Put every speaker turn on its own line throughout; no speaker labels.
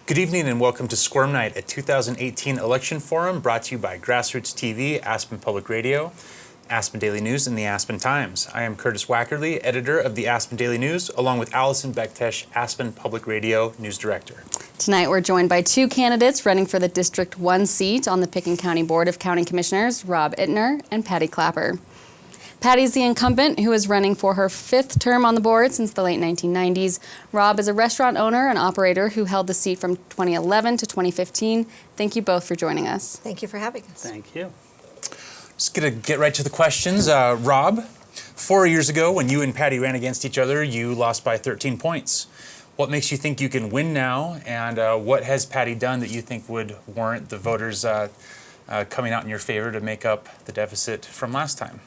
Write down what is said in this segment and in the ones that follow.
Good evening and welcome to Squirm Night, a 2018 election forum brought to you by Grassroots TV, Aspen Public Radio, Aspen Daily News, and the Aspen Times. I am Curtis Wackerly, editor of the Aspen Daily News, along with Allison Bektesh, Aspen Public Radio News Director.
Tonight we're joined by two candidates running for the District 1 seat on the Pitkin County Board of County Commissioners, Rob Ittner and Patti Clapper. Patti's the incumbent who is running for her 5th term on the board since the late 1990s. Rob is a restaurant owner and operator who held the seat from 2011 to 2015. Thank you both for joining us.
Thank you for having us.
Thank you.
Just going to get right to the questions. Rob, 4 years ago when you and Patti ran against each other, you lost by 13 points. What makes you think you can win now, and what has Patti done that you think would warrant the voters coming out in your favor to make up the deficit from last time?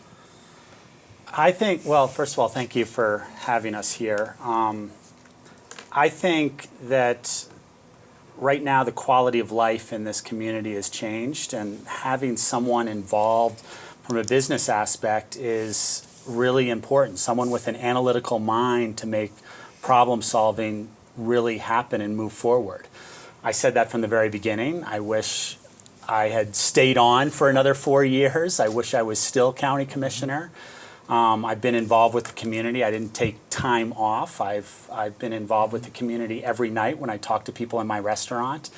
I think, well, first of all, thank you for having us here. I think that right now the quality of life in this community has changed, and having someone involved from a business aspect is really important. Someone with an analytical mind to make problem solving really happen and move forward. I said that from the very beginning. I wish I had stayed on for another 4 years. I wish I was still county commissioner. I've been involved with the community. I didn't take time off. I've been involved with the community every night when I talk to people in my restaurant.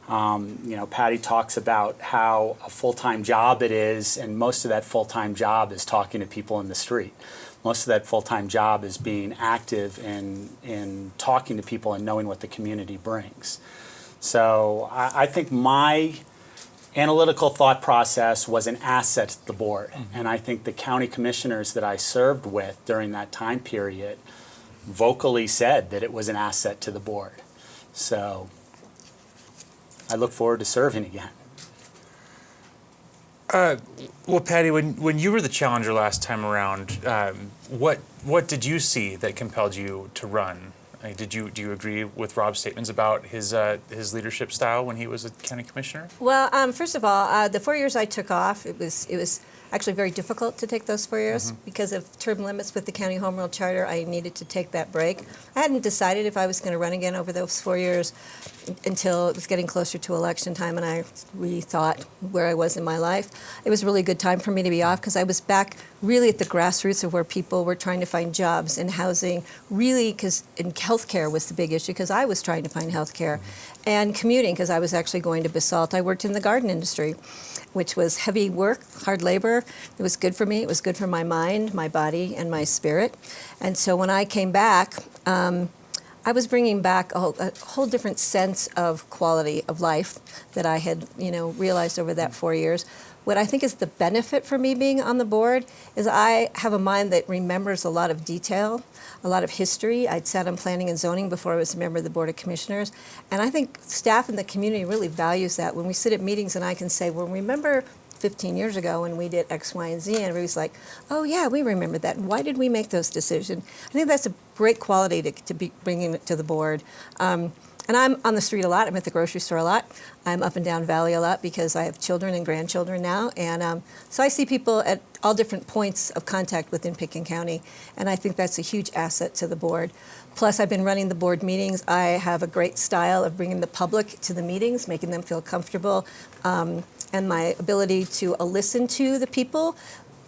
You know, Patti talks about how a full-time job it is, and most of that full-time job is talking to people in the street. Most of that full-time job is being active in talking to people and knowing what the community brings. So I think my analytical thought process was an asset to the board. And I think the county commissioners that I served with during that time period vocally said that it was an asset to the board. So I look forward to serving again.
Well, Patti, when you were the challenger last time around, what did you see that compelled you to run? Do you agree with Rob's statements about his leadership style when he was a county commissioner?
Well, first of all, the 4 years I took off, it was actually very difficult to take those 4 years because of term limits with the county home rule charter. I needed to take that break. I hadn't decided if I was going to run again over those 4 years until it was getting closer to election time, and I rethought where I was in my life. It was a really good time for me to be off because I was back really at the grassroots of where people were trying to find jobs and housing, really, because in healthcare was the big issue because I was trying to find healthcare, and commuting because I was actually going to Basalt. I worked in the garden industry, which was heavy work, hard labor. It was good for me. It was good for my mind, my body, and my spirit. And so when I came back, I was bringing back a whole different sense of quality of life that I had, realized over that 4 years. What I think is the benefit for me being on the board is I have a mind that remembers a lot of detail, a lot of history. I'd sat on planning and zoning before I was a member of the Board of Commissioners. And I think staff in the community really values that. When we sit at meetings and I can say, well, remember 15 years ago when we did X, Y, and Z, and everybody's like, oh yeah, we remember that. And why did we make those decisions? I think that's a great quality to be bringing it to the board. And I'm on the street a lot. I'm at the grocery store a lot. I'm up and down Valley a lot because I have children and grandchildren now. And so I see people at all different points of contact within Pitkin County. And I think that's a huge asset to the board. Plus, I've been running the board meetings. I have a great style of bringing the public to the meetings, making them feel comfortable, and my ability to listen to the people.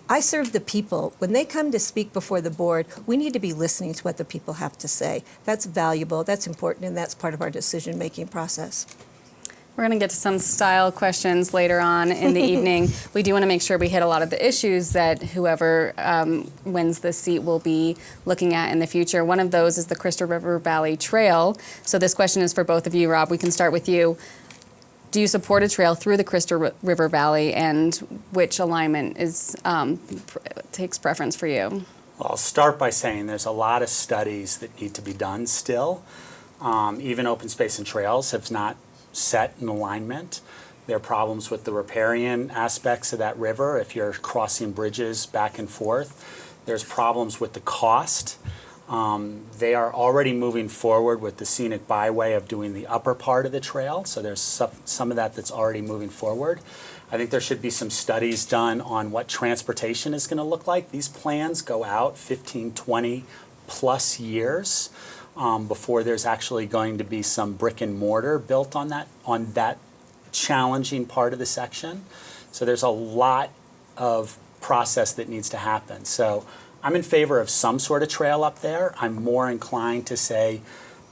I serve the people. When they come to speak before the board, we need to be listening to what the people have to say. That's valuable, that's important, and that's part of our decision-making process.
We're going to get to some style questions later on in the evening. We do want to make sure we hit a lot of the issues that whoever wins this seat will be looking at in the future. One of those is the Crystal River Valley Trail. So this question is for both of you. Rob, we can start with you. Do you support a trail through the Crystal River Valley, and which alignment takes preference for you?
Well, I'll start by saying there's a lot of studies that need to be done still. Even Open Space and Trails have not set an alignment. There are problems with the riparian aspects of that river if you're crossing bridges back and forth. There's problems with the cost. They are already moving forward with the scenic byway of doing the upper part of the trail, so there's some of that that's already moving forward. I think there should be some studies done on what transportation is going to look like. These plans go out 15, 20 plus years. before there's actually going to be some brick and mortar built on that challenging part of the section. So there's a lot of process that needs to happen. So I'm in favor of some sort of trail up there. I'm more inclined to say,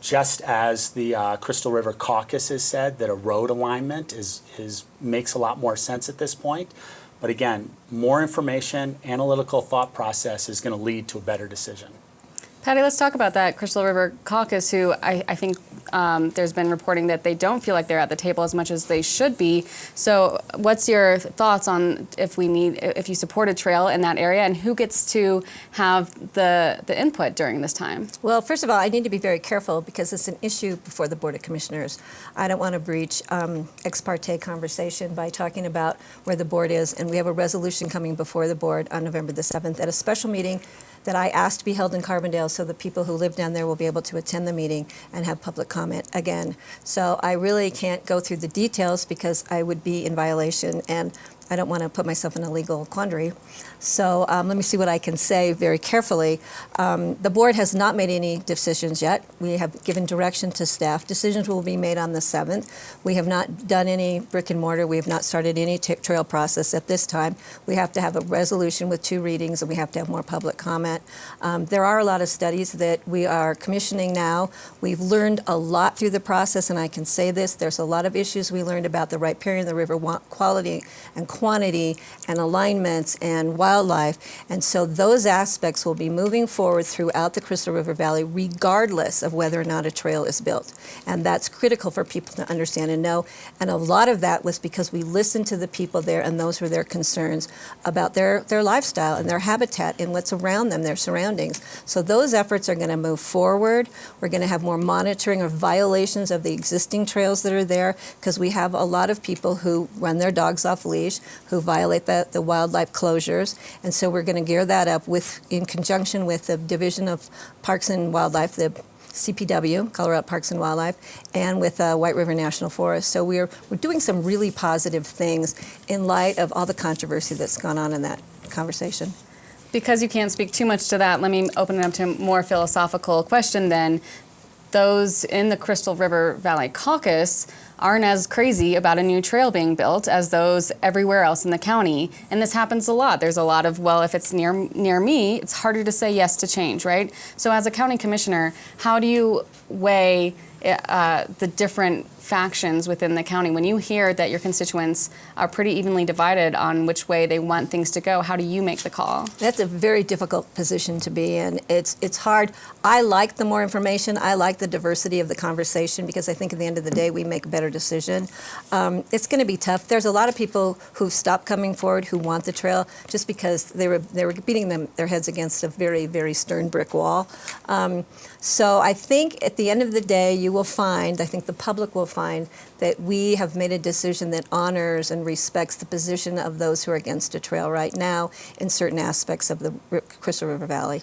just as the Crystal River Caucus has said, that a road alignment makes a lot more sense at this point. But again, more information, analytical thought process is going to lead to a better decision.
Patti, let's talk about that Crystal River Caucus, who I think there's been reporting that they don't feel like they're at the table as much as they should be. So what's your thoughts on if you support a trail in that area, and who gets to have the input during this time?
Well, first of all, I need to be very careful because it's an issue before the Board of Commissioners. I don't want to breach ex parte conversation by talking about where the board is, and we have a resolution coming before the board on November the 7th at a special meeting that I asked to be held in Carbondale so the people who live down there will be able to attend the meeting and have public comment again. So I really can't go through the details because I would be in violation, and I don't want to put myself in a legal quandary. So let me see what I can say very carefully. The board has not made any decisions yet. We have given direction to staff. Decisions will be made on the 7th. We have not done any brick and mortar. We have not started any trail process at this time. We have to have a resolution with 2 readings, and we have to have more public comment. There are a lot of studies that we are commissioning now. We've learned a lot through the process, and I can say this. There's a lot of issues we learned about the riparian, the river quality and quantity and alignments and wildlife. And so those aspects will be moving forward throughout the Crystal River Valley regardless of whether or not a trail is built. And that's critical for people to understand and know. And a lot of that was because we listened to the people there, and those were their concerns about their lifestyle and their habitat and what's around them, their surroundings. So those efforts are going to move forward. We're going to have more monitoring of violations of the existing trails that are there, because we have a lot of people who run their dogs off leash, who violate the wildlife closures. And so we're going to gear that up in conjunction with the Division of Parks and Wildlife, the CPW, Colorado Parks and Wildlife, and with White River National Forest. So we're doing some really positive things in light of all the controversy that's gone on in that conversation.
Because you can't speak too much to that, let me open it up to a more philosophical question then. Those in the Crystal River Valley Caucus aren't as crazy about a new trail being built as those everywhere else in the county. And this happens a lot. There's a lot of, well, if it's near me, it's harder to say yes to change, right? So as a county commissioner, how do you weigh the different factions within the county? When you hear that your constituents are pretty evenly divided on which way they want things to go, how do you make the call?
That's a very difficult position to be in. It's hard. I like the more information. I like the diversity of the conversation, because I think at the end of the day we make a better decision. It's going to be tough. There's a lot of people who've stopped coming forward who want the trail just because they were beating their heads against a very, very stern brick wall. So I think at the end of the day you will find, I think the public will find, that we have made a decision that honors and respects the position of those who are against a trail right now in certain aspects of the Crystal River Valley.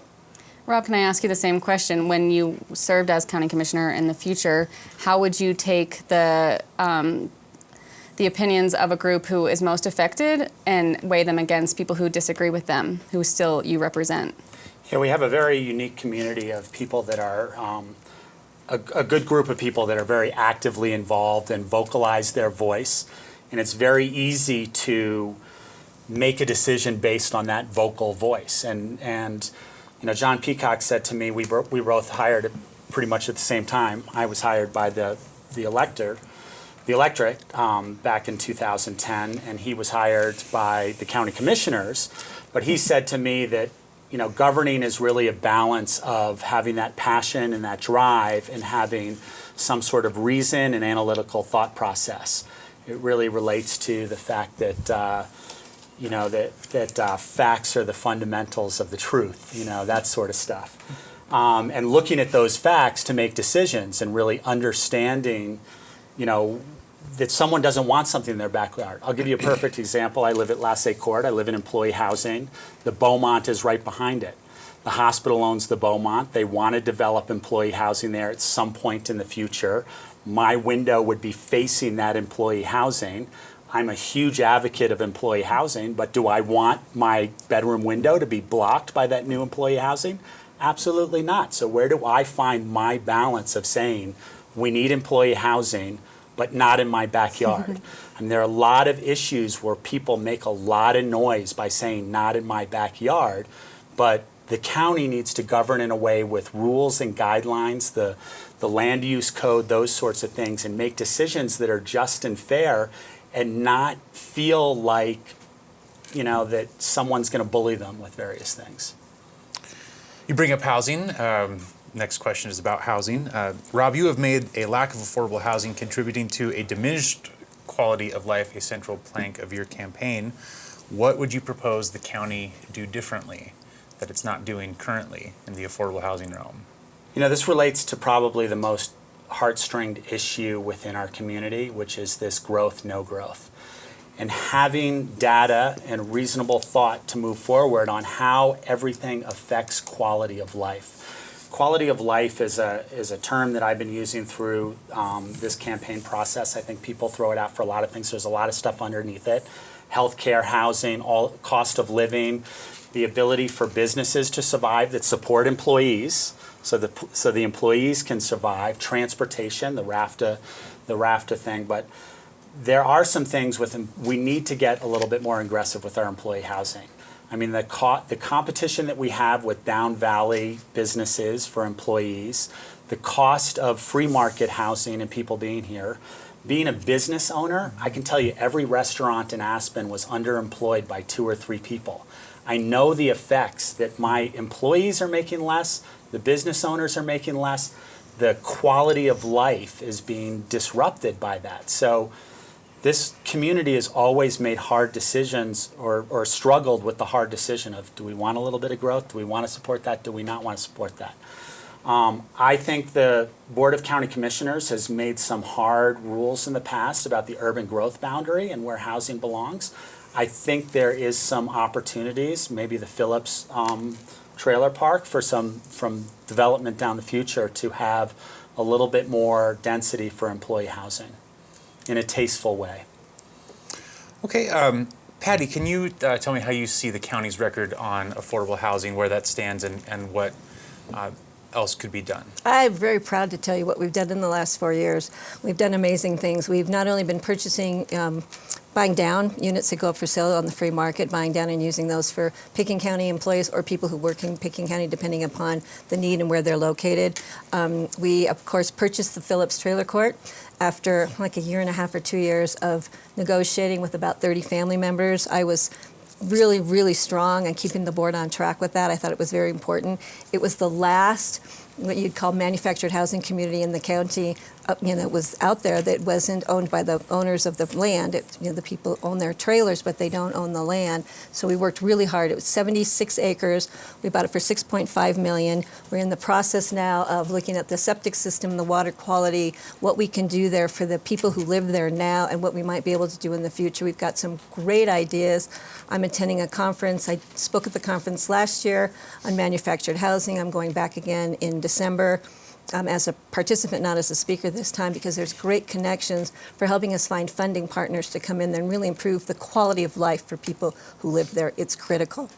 Rob, can I ask you the same question? When you served as county commissioner in the future, how would you take the opinions of a group who is most affected and weigh them against people who disagree with them, who still you represent?
Yeah, we have a very unique community of people that are a good group of people that are very actively involved and vocalize their voice. And it's very easy to make a decision based on that vocal voice. And you know, John Peacock said to me, we both hired pretty much at the same time. I was hired by the electorate back in 2010, and he was hired by the county commissioners. But he said to me that, you know, governing is really a balance of having that passion and that drive and having some sort of reason and analytical thought process. It really relates to the fact that, you know, that facts are the fundamentals of the truth, you know, that sort of stuff. And looking at those facts to make decisions and really understanding, you know, that someone doesn't want something in their backyard. I'll give you a perfect example. I live at Lassay Court. I live in employee housing. The Beaumont is right behind it. The hospital owns the Beaumont. They want to develop employee housing there at some point in the future. My window would be facing that employee housing. I'm a huge advocate of employee housing, but do I want my bedroom window to be blocked by that new employee housing? Absolutely not. So where do I find my balance of saying we need employee housing, but not in my backyard? And there are a lot of issues where people make a lot of noise by saying not in my backyard, but the county needs to govern in a way with rules and guidelines, the land use code, those sorts of things, and make decisions that are just and fair and not feel like, that someone's going to bully them with various things.
You bring up housing. Next question is about housing. Rob, you have made a lack of affordable housing contributing to a diminished quality of life a central plank of your campaign. What would you propose the county do differently that it's not doing currently in the affordable housing realm?
This relates to probably the most heart-stringed issue within our community, which is this growth, no growth. And having data and reasonable thought to move forward on how everything affects quality of life. Quality of life is a term that I've been using through this campaign process. I think people throw it out for a lot of things. There's a lot of stuff underneath it. Healthcare, housing, all cost of living, the ability for businesses to survive that support employees, so the employees can survive, transportation, the RAFTA thing. But there are some things we need to get a little bit more aggressive with our employee housing. I mean, the competition that we have with down valley businesses for employees, the cost of free market housing and people being here. Being a business owner, I can tell you every restaurant in Aspen was underemployed by 2 or 3 people. I know the effects that my employees are making less, the business owners are making less, the quality of life is being disrupted by that. So this community has always made hard decisions or struggled with the hard decision of, do we want a little bit of growth? Do we want to support that? Do we not want to support that? I think the Board of County Commissioners has made some hard rules in the past about the urban growth boundary and where housing belongs. I think there is some opportunities, maybe the Phillips trailer park from development down the future to have a little bit more density for employee housing in a tasteful way.
Okay, Patti, can you tell me how you see the county's record on affordable housing, where that stands, and what else could be done?
I'm very proud to tell you what we've done in the last 4 years. We've done amazing things. We've not only been purchasing, buying down units that go up for sale on the free market, buying down and using those for Pitkin County employees or people who work in Pitkin County, depending upon the need and where they're located. We, of course, purchased the Phillips Trailer Court after like a year and a half or 2 years of negotiating with about 30 family members. I was really, really strong on keeping the board on track with that. I thought it was very important. It was the last, what you'd call manufactured housing community in the county, was out there that wasn't owned by the owners of the land. The people own their trailers, but they don't own the land. So we worked really hard. It was 76 acres. We bought it for $6.5 million. We're in the process now of looking at the septic system, the water quality, what we can do there for the people who live there now, and what we might be able to do in the future. We've got some great ideas. I'm attending a conference. I spoke at the conference last year on manufactured housing. I'm going back again in December. As a participant, not as a speaker this time, because there's great connections for helping us find funding partners to come in there and really improve the quality of life for people who live there. It's critical.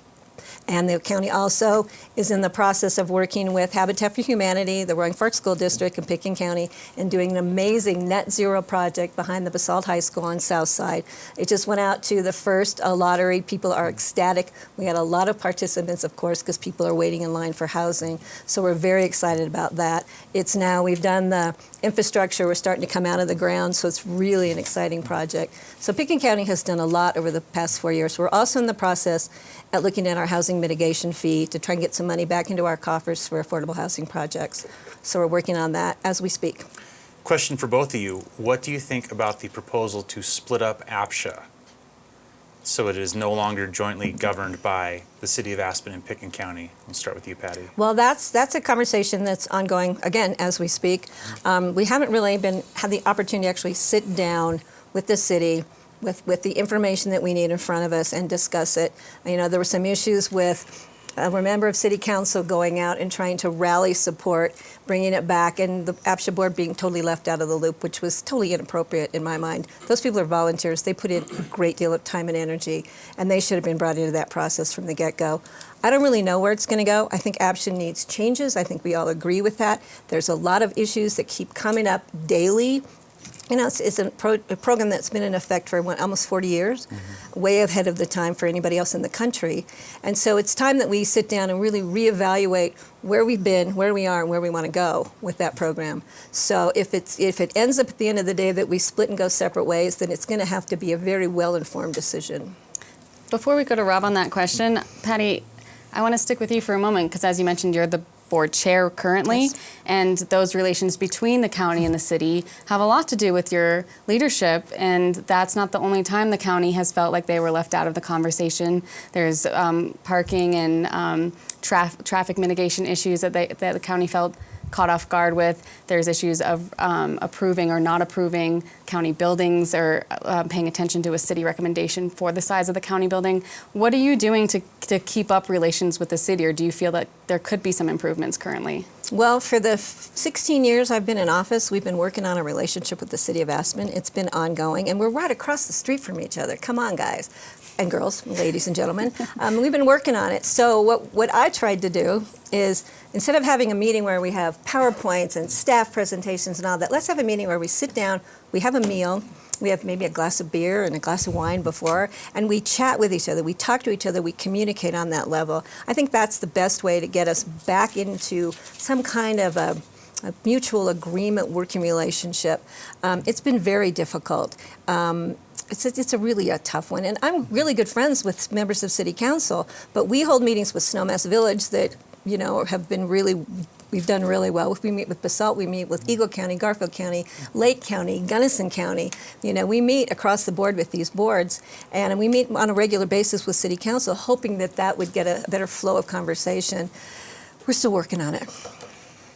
And the county also is in the process of working with Habitat for Humanity, the Roaring Fork School District, and Pitkin County, and doing an amazing net zero project behind the Basalt High School on South Side. It just went out to the first lottery. People are ecstatic. We had a lot of participants, of course, because people are waiting in line for housing. So we're very excited about that. It's now, we've done the infrastructure. We're starting to come out of the ground, so it's really an exciting project. So Pitkin County has done a lot over the past 4 years. We're also in the process at looking at our housing mitigation fee to try and get some money back into our coffers for affordable housing projects. So we're working on that as we speak.
Question for both of you. What do you think about the proposal to split up APSHA so it is no longer jointly governed by the city of Aspen and Pitkin County? We'll start with you, Patti.
Well, that's a conversation that's ongoing, again, as we speak. We haven't really had the opportunity to actually sit down with the city with the information that we need in front of us and discuss it. There were some issues with a member of City Council going out and trying to rally support, bringing it back, and the APSHA board being totally left out of the loop, which was totally inappropriate in my mind. Those people are volunteers. They put in a great deal of time and energy, and they should have been brought into that process from the get-go. I don't really know where it's going to go. I think APSHA needs changes. I think we all agree with that. There's a lot of issues that keep coming up daily. You know, it's a program that's been in effect for almost 40 years, way ahead of the time for anybody else in the country. And so it's time that we sit down and really reevaluate where we've been, where we are, and where we want to go with that program. So if it ends up at the end of the day that we split and go separate ways, then it's going to have to be a very well-informed decision.
Before we go to Rob on that question, Patti, I want to stick with you for a moment because, as you mentioned, you're the board chair currently,
Yes.
and those relations between the county and the city have a lot to do with your leadership, and that's not the only time the county has felt like they were left out of the conversation. There's parking and traffic mitigation issues that the county felt caught off guard with. There's issues of approving or not approving county buildings or paying attention to a city recommendation for the size of the county building. What are you doing to keep up relations with the city, or do you feel that there could be some improvements currently?
Well, for the 16 years I've been in office, we've been working on a relationship with the city of Aspen. It's been ongoing, and we're right across the street from each other. Come on, guys and girls, ladies and gentlemen. We've been working on it. So what I tried to do is, instead of having a meeting where we have PowerPoints and staff presentations and all that, let's have a meeting where we sit down, we have a meal, we have maybe a glass of beer and a glass of wine before, and we chat with each other, we talk to each other, we communicate on that level. I think that's the best way to get us back into some kind of a mutual agreement working relationship. It's been very difficult. It's really a tough one. And I'm really good friends with members of City Council, but we hold meetings with Snowmass Village that, you know, have been we've done really well. We meet with Basalt, we meet with Eagle County, Garfield County, Lake County, Gunnison County. You know, we meet across the board with these boards, and we meet on a regular basis with City Council, hoping that that would get a better flow of conversation. We're still working on it.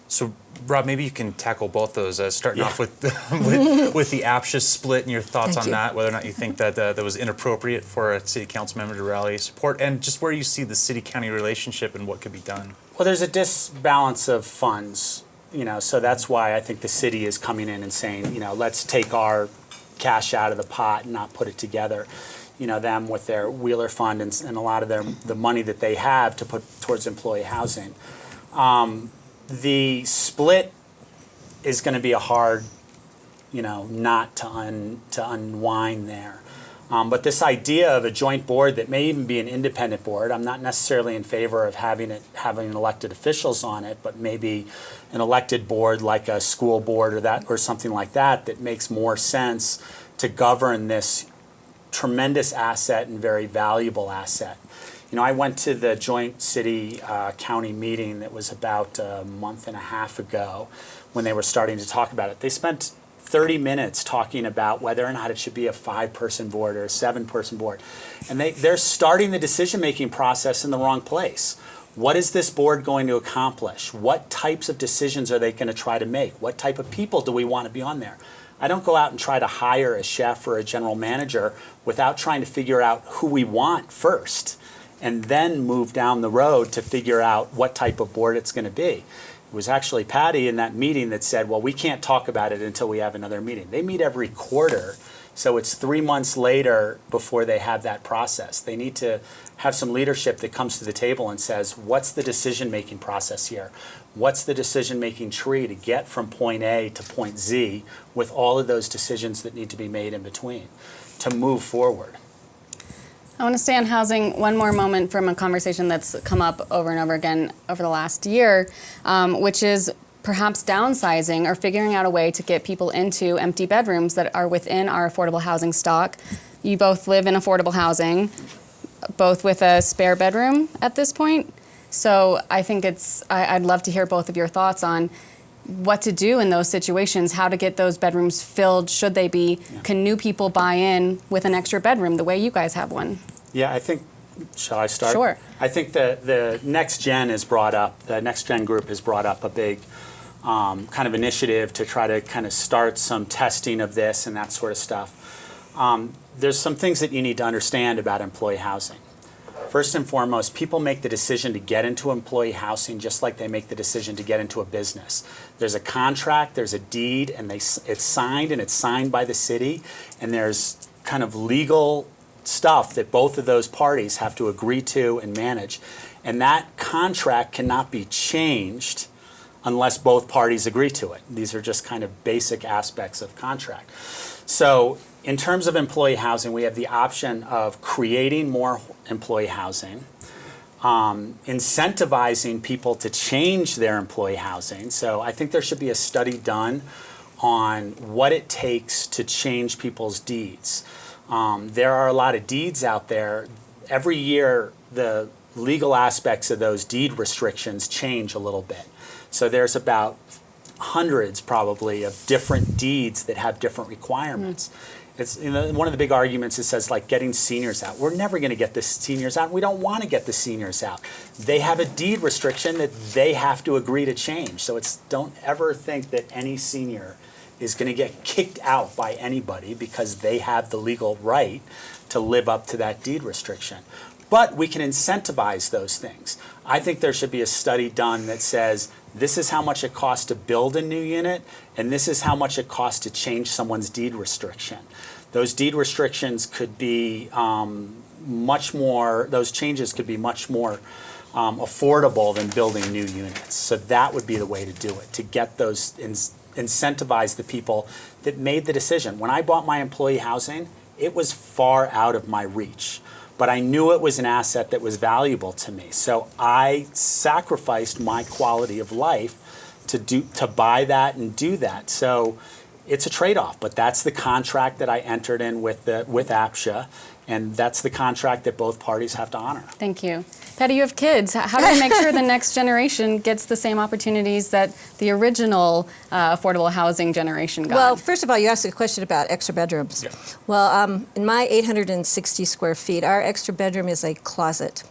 So, Rob, maybe you can tackle both those, starting off with the APSHA split and your thoughts
Thank
on
you.
that, whether or not you think that that was inappropriate for a city council member to rally support, and just where you see the city-county relationship and what could be done.
Well, there's a disbalance of funds, you know, so that's why I think the city is coming in and saying, you know, let's take our cash out of the pot and not put it together. You know, them with their Wheeler Fund and a lot of the money that they have to put towards employee housing. The split is going to be a hard, you know, knot to unwind there. But this idea of a joint board that may even be an independent board, I'm not necessarily in favor of having elected officials on it, but maybe an elected board like a school board or something like that makes more sense to govern this tremendous asset and very valuable asset. You know, I went to the joint city-county meeting that was about a month and a half ago when they were starting to talk about it. They spent 30 minutes talking about whether or not it should be a 5-person board or a 7-person board. And they're starting the decision-making process in the wrong place. What is this board going to accomplish? What types of decisions are they going to try to make? What type of people do we want to be on there? I don't go out and try to hire a chef or a general manager without trying to figure out who we want first, and then move down the road to figure out what type of board it's going to be. It was actually Patti in that meeting that said, well, we can't talk about it until we have another meeting. They meet every quarter, so it's 3 months later before they have that process. They need to have some leadership that comes to the table and says, what's the decision-making process here? What's the decision-making tree to get from point A to point Z with all of those decisions that need to be made in between to move forward?
I want to stay on housing one more moment from a conversation that's come up over and over again over the last year, which is perhaps downsizing or figuring out a way to get people into empty bedrooms that are within our affordable housing stock. You both live in affordable housing, both with a spare bedroom at this point. So I think I'd love to hear both of your thoughts on what to do in those situations, how to get those bedrooms filled, should they be, can new people buy in with an extra bedroom the way you guys have one?
Yeah, I think, shall I start?
Sure.
I think the Next Gen is brought up, the Next Gen group has brought up a big kind of initiative to try to kind of start some testing of this and that sort of stuff. There's some things that you need to understand about employee housing. First and foremost, people make the decision to get into employee housing just like they make the decision to get into a business. There's a contract, there's a deed, and it's signed by the city, and there's kind of legal stuff that both of those parties have to agree to and manage. And that contract cannot be changed unless both parties agree to it. These are just kind of basic aspects of contract. So in terms of employee housing, we have the option of creating more employee housing, incentivizing people to change their employee housing. So I think there should be a study done on what it takes to change people's deeds. There are a lot of deeds out there. Every year, the legal aspects of those deed restrictions change a little bit. So there's about hundreds probably of different deeds that have different requirements. It's one of the big arguments it says like getting seniors out. We're never going to get the seniors out. We don't want to get the seniors out. They have a deed restriction that they have to agree to change. So don't ever think that any senior is going to get kicked out by anybody because they have the legal right to live up to that deed restriction. But we can incentivize those things. I think there should be a study done that says this is how much it costs to build a new unit, and this is how much it costs to change someone's deed restriction. Those deed restrictions could be those changes could be much more affordable than building new units. So that would be the way to do it, to get those, incentivize the people that made the decision. When I bought my employee housing, it was far out of my reach. But I knew it was an asset that was valuable to me. So I sacrificed my quality of life to buy that and do that. So it's a trade-off, but that's the contract that I entered in with APSHA, and that's the contract that both parties have to honor.
Thank you. Patti, you have kids. How do we make sure the next generation gets the same opportunities that the original affordable housing generation got?
Well, first of all, you asked a question about extra bedrooms.
Yeah.
Well, in my 860 square feet, our extra bedroom is a closet.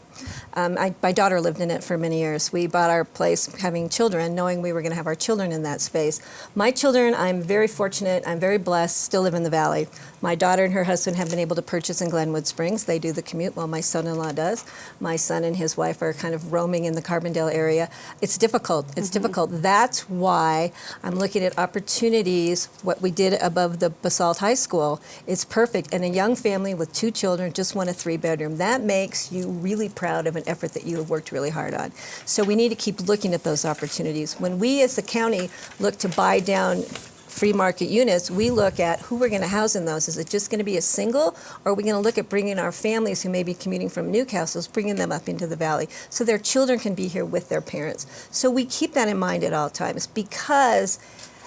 My daughter lived in it for many years. We bought our place having children, knowing we were going to have our children in that space. My children, I'm very fortunate, I'm very blessed, still live in the Valley. My daughter and her husband have been able to purchase in Glenwood Springs. They do the commute while my son-in-law does. My son and his wife are kind of roaming in the Carbondale area. It's difficult. It's difficult. That's why I'm looking at opportunities. What we did above the Basalt High School is perfect. And a young family with 2 children just want a 3-bedroom. That makes you really proud of an effort that you have worked really hard on. So we need to keep looking at those opportunities. When we as the county look to buy down free market units, we look at who we're going to house in those. Is it just going to be a single, or are we going to look at bringing our families who may be commuting from Newcastle, bringing them up into the Valley so their children can be here with their parents? So we keep that in mind at all times, because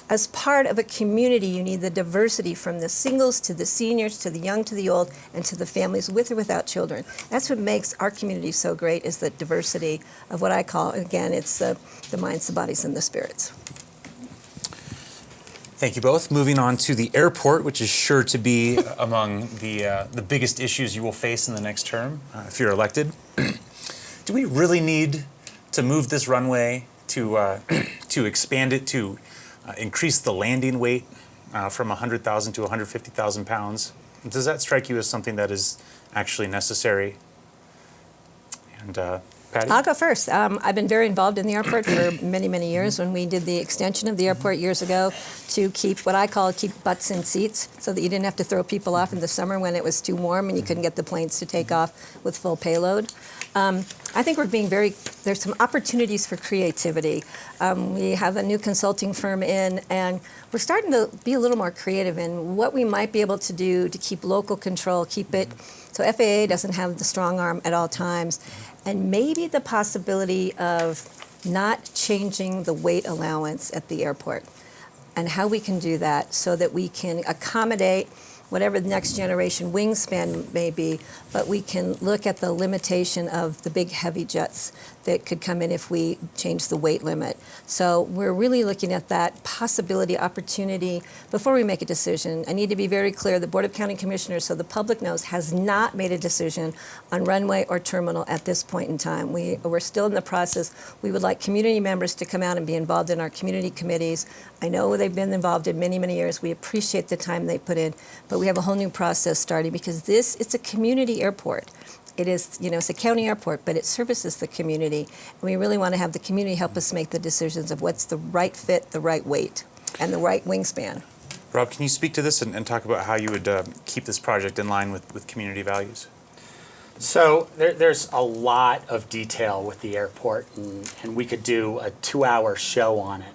as part of a community, you need the diversity from the singles to the seniors to the young to the old and to the families with or without children. That's what makes our community so great, is the diversity of what I call, again, it's the minds, the bodies, and the spirits.
Thank you both. Moving on to the airport, which is sure to be among the biggest issues you will face in the next term if you're elected. Do we really need to move this runway to expand it to increase the landing weight from 100,000 to 150,000 pounds? Does that strike you as something that is actually necessary? And Patti?
I'll go first. I've been very involved in the airport for many, many years. When we did the extension of the airport years ago to keep what I call keep butts in seats, so that you didn't have to throw people off in the summer when it was too warm and you couldn't get the planes to take off with full payload. I think we're being there's some opportunities for creativity. We have a new consulting firm in, and we're starting to be a little more creative in what we might be able to do to keep local control, keep it so FAA doesn't have the strong arm at all times. And maybe the possibility of not changing the weight allowance at the airport, and how we can do that so that we can accommodate whatever the next generation wingspan may be, but we can look at the limitation of the big heavy jets that could come in if we change the weight limit. So we're really looking at that possibility, opportunity. Before we make a decision, I need to be very clear, the Board of County Commissioners, so the public knows, has not made a decision on runway or terminal at this point in time. We're still in the process. We would like community members to come out and be involved in our community committees. I know they've been involved in many, many years. We appreciate the time they put in, but we have a whole new process starting because it's a community airport. It is, it's a county airport, but it services the community. And we really want to have the community help us make the decisions of what's the right fit, the right weight, and the right wingspan.
Rob, can you speak to this and talk about how you would keep this project in line with community values?
So there's a lot of detail with the airport, and we could do a 2-hour show on it.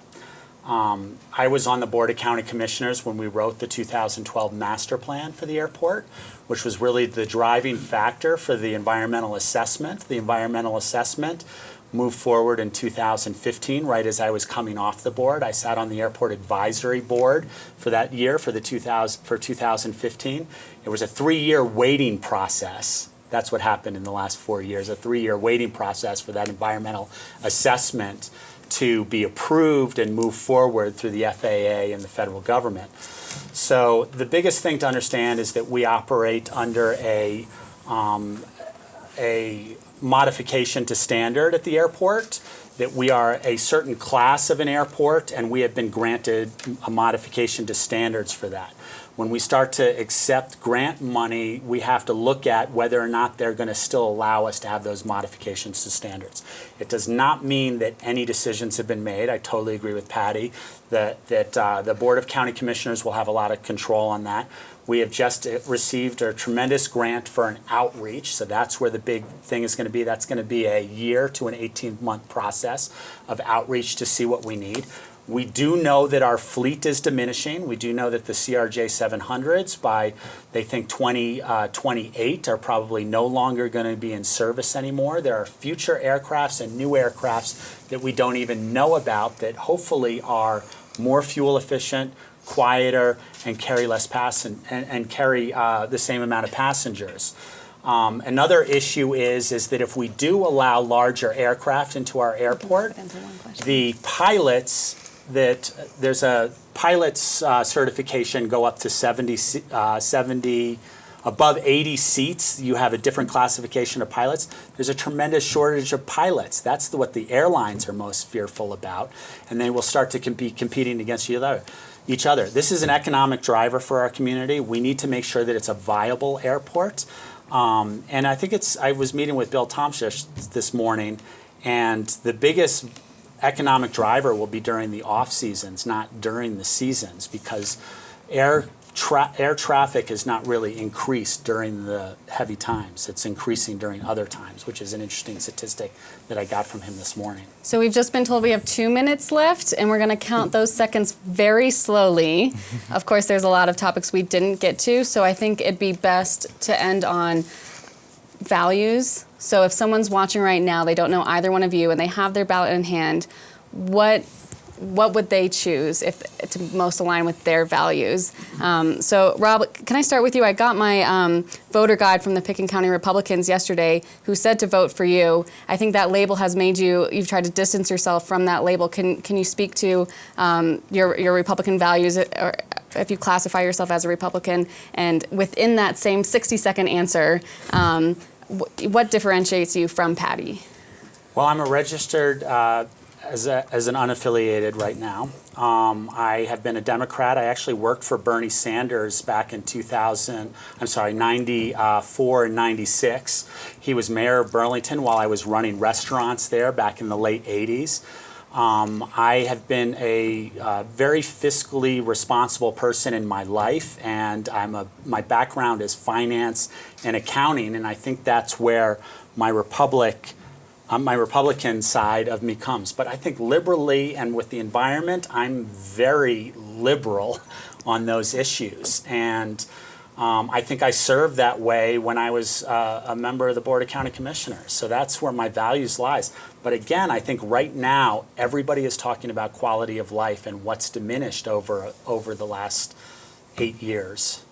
I was on the Board of County Commissioners when we wrote the 2012 master plan for the airport, which was really the driving factor for the environmental assessment. The environmental assessment moved forward in 2015, right as I was coming off the board. I sat on the airport advisory board for that year, for 2015. It was a 3-year waiting process. That's what happened in the last 4 years, a 3-year waiting process for that environmental assessment to be approved and move forward through the FAA and the federal government. So the biggest thing to understand is that we operate under a modification to standard at the airport, that we are a certain class of an airport, and we have been granted a modification to standards for that. When we start to accept grant money, we have to look at whether or not they're going to still allow us to have those modifications to standards. It does not mean that any decisions have been made. I totally agree with Patti that the Board of County Commissioners will have a lot of control on that. We have just received a tremendous grant for an outreach, so that's where the big thing is going to be. That's going to be a year to an 18-month process of outreach to see what we need. We do know that our fleet is diminishing. We do know that the CRJ 700s by, they think, 2028 are probably no longer going to be in service anymore. There are future aircrafts and new aircrafts that we don't even know about that hopefully are more fuel efficient, quieter, and carry less and carry the same amount of passengers. Another issue is that if we do allow larger aircraft into our airport, the pilots, that there's a pilot's certification go up to 70, above 80 seats, you have a different classification of pilots. There's a tremendous shortage of pilots. That's what the airlines are most fearful about, and they will start to be competing against each other. This is an economic driver for our community. We need to make sure that it's a viable airport. And I think I was meeting with Bill Tomshish this morning, and the biggest economic driver will be during the off seasons, not during the seasons, because air traffic has not really increased during the heavy times. It's increasing during other times, which is an interesting statistic that I got from him this morning.
So we've just been told we have 2 minutes left, and we're going to count those seconds very slowly. Of course, there's a lot of topics we didn't get to, so I think it'd be best to end on values. So if someone's watching right now, they don't know either one of you, and they have their ballot in hand, what would they choose if to most align with their values? So Rob, can I start with you? I got my voter guide from the Pitkin County Republicans yesterday who said to vote for you. I think that label has made you've tried to distance yourself from that label. Can you speak to your Republican values, or if you classify yourself as a Republican, and within that same 60-second answer, what differentiates you from Patti?
Well, I'm a registered as an unaffiliated right now. I have been a Democrat. I actually worked for Bernie Sanders back in 94 and 96. He was mayor of Burlington while I was running restaurants there back in the late 80s. I have been a very fiscally responsible person in my life, and my background is finance and accounting, and I think that's where my Republican side of me comes. But I think liberally and with the environment, I'm very liberal on those issues. And I think I served that way when I was a member of the Board of County Commissioners. So that's where my values lies. But again, I think right now, everybody is talking about quality of life and what's diminished over the last 8 years.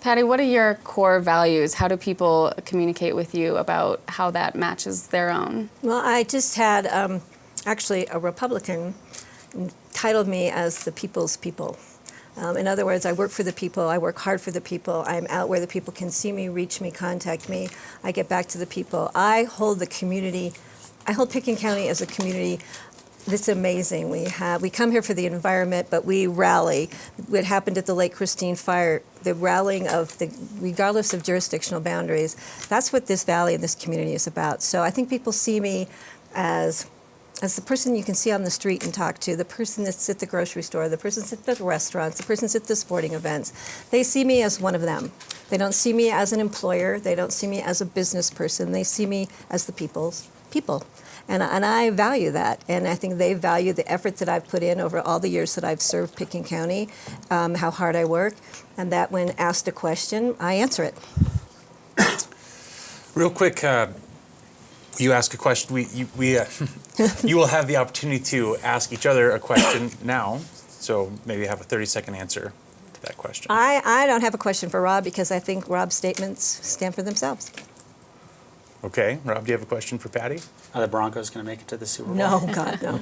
Patti, what are your core values? How do people communicate with you about how that matches their own?
Well, I just had actually a Republican titled me as the people's people. In other words, I work for the people, I work hard for the people, I'm out where the people can see me, reach me, contact me, I get back to the people. I hold the community, I hold Pitkin County as a community that's amazing. We come here for the environment, but we rally. What happened at the Lake Christine fire, the rallying of regardless of jurisdictional boundaries, that's what this valley and this community is about. So I think people see me as the person you can see on the street and talk to, the person that's at the grocery store, the person that's at the restaurants, the person that's at the sporting events. They see me as one of them. They don't see me as an employer. They don't see me as a business person. They see me as the people's people. And I value that. And I think they value the effort that I've put in over all the years that I've served Pitkin County, how hard I work, and that when asked a question, I answer it.
Real quick, you ask a question. You will have the opportunity to ask each other a question now. So maybe have a 30-second answer to that question.
I don't have a question for Rob because I think Rob's statements stand for themselves.
Okay, Rob, do you have a question for Patti?
Are the Broncos going to make it to the Super Bowl?
No, God, no.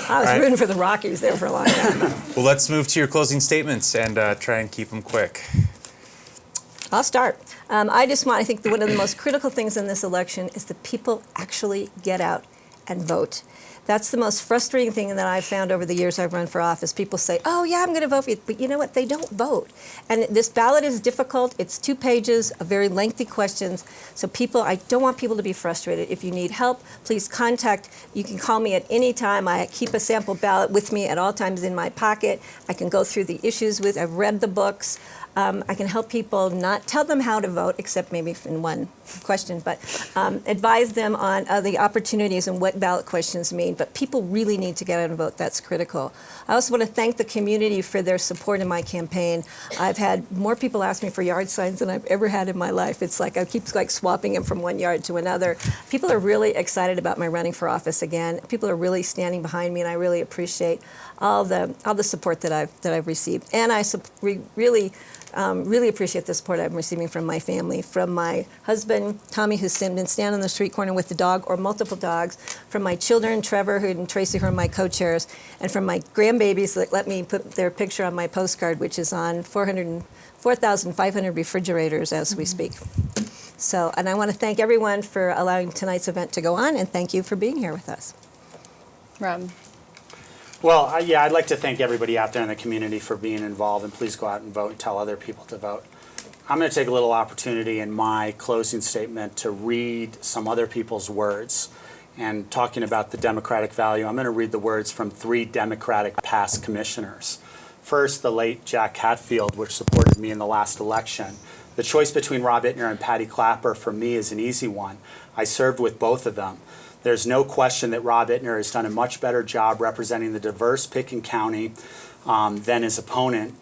I was rooting for the Rockies there for a long time.
Well, let's move to your closing statements and try and keep them quick.
I'll start. I think that one of the most critical things in this election is that people actually get out and vote. That's the most frustrating thing that I've found over the years I've run for office. People say, oh, yeah, I'm going to vote for you. But you know what? They don't vote. And this ballot is difficult. It's 2 pages of very lengthy questions. So I don't want people to be frustrated. If you need help, please contact. You can call me at any time. I keep a sample ballot with me at all times in my pocket. I can go through the issues I've read the books. I can help people, not tell them how to vote, except maybe in one question, but advise them on the opportunities and what ballot questions mean. But people really need to get out and vote. That's critical. I also want to thank the community for their support in my campaign. I've had more people ask me for yard signs than I've ever had in my life. It's like I keep swapping them from one yard to another. People are really excited about my running for office again. People are really standing behind me, and I really appreciate all the support that I've received. And I really appreciate the support I'm receiving from my family, from my husband, Tommy, who's been standing on the street corner with the dog or multiple dogs, from my children, Trevor and Tracy, who are my co-chairs, and from my grandbabies that let me put their picture on my postcard, which is on 4,500 refrigerators as we speak. So, and I want to thank everyone for allowing tonight's event to go on, and thank you for being here with us.
Rob.
Well, I'd like to thank everybody out there in the community for being involved, and please go out and vote and tell other people to vote. I'm going to take a little opportunity in my closing statement to read some other people's words. And talking about the democratic value, I'm going to read the words from 3 Democratic past commissioners. First, the late Jack Hatfield, which supported me in the last election. The choice between Rob Ittner and Patti Clapper for me is an easy one. I served with both of them. There's no question that Rob Ittner has done a much better job representing the diverse Pitkin County than his opponent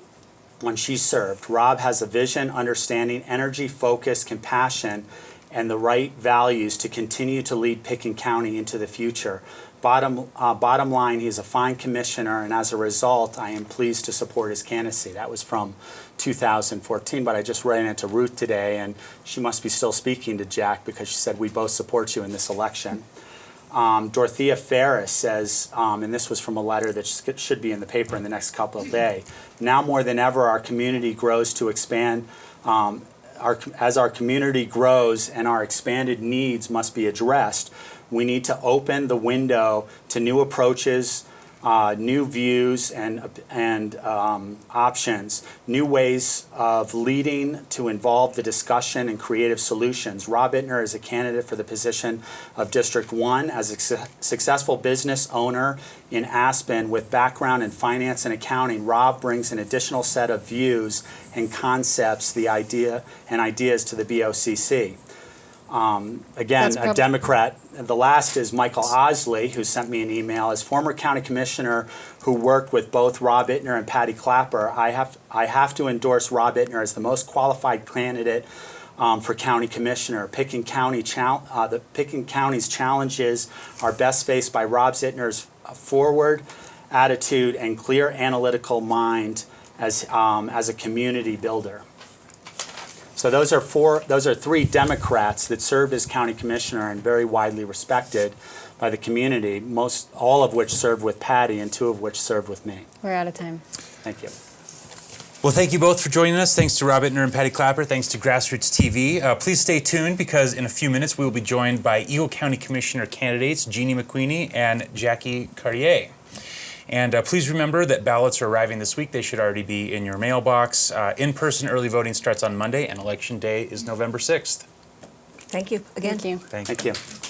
when she served. Rob has a vision, understanding, energy, focus, compassion, and the right values to continue to lead Pitkin County into the future. Bottom line, he's a fine commissioner, and as a result, I am pleased to support his candidacy. That was from 2014, but I just ran into Ruth today, and she must be still speaking to Jack because she said, we both support you in this election. Dorothea Ferris says, and this was from a letter that should be in the paper in the next couple of days, now more than ever our community grows to expand, as our community grows and our expanded needs must be addressed, we need to open the window to new approaches, new views and options, new ways of leading to involve the discussion and creative solutions. Rob Ittner is a candidate for the position of District 1 as a successful business owner in Aspen with background in finance and accounting. Rob brings an additional set of views and concepts, ideas to the BOCC. Again, a Democrat. The last is Michael Osley, who sent me an email. As former county commissioner who worked with both Rob Ittner and Patti Clapper, I have to endorse Rob Ittner as the most qualified candidate for county commissioner. Pitkin County's challenges are best faced by Rob Ittner's forward attitude and clear analytical mind as a community builder. So those are three Democrats that served as county commissioner and very widely respected by the community, all of which served with Patti and 2 of which served with me.
We're out of time.
Thank you.
Well, thank you both for joining us. Thanks to Rob Ittner and Patti Clapper. Thanks to Grassroots TV. Please stay tuned because in a few minutes we will be joined by Eagle County Commissioner candidates Jeannie McQueenie and Jackie Cartier. And please remember that ballots are arriving this week. They should already be in your mailbox. In-person early voting starts on Monday, and Election Day is November 6th.
Thank you again.
Thank you.
Thank you.
Thank you.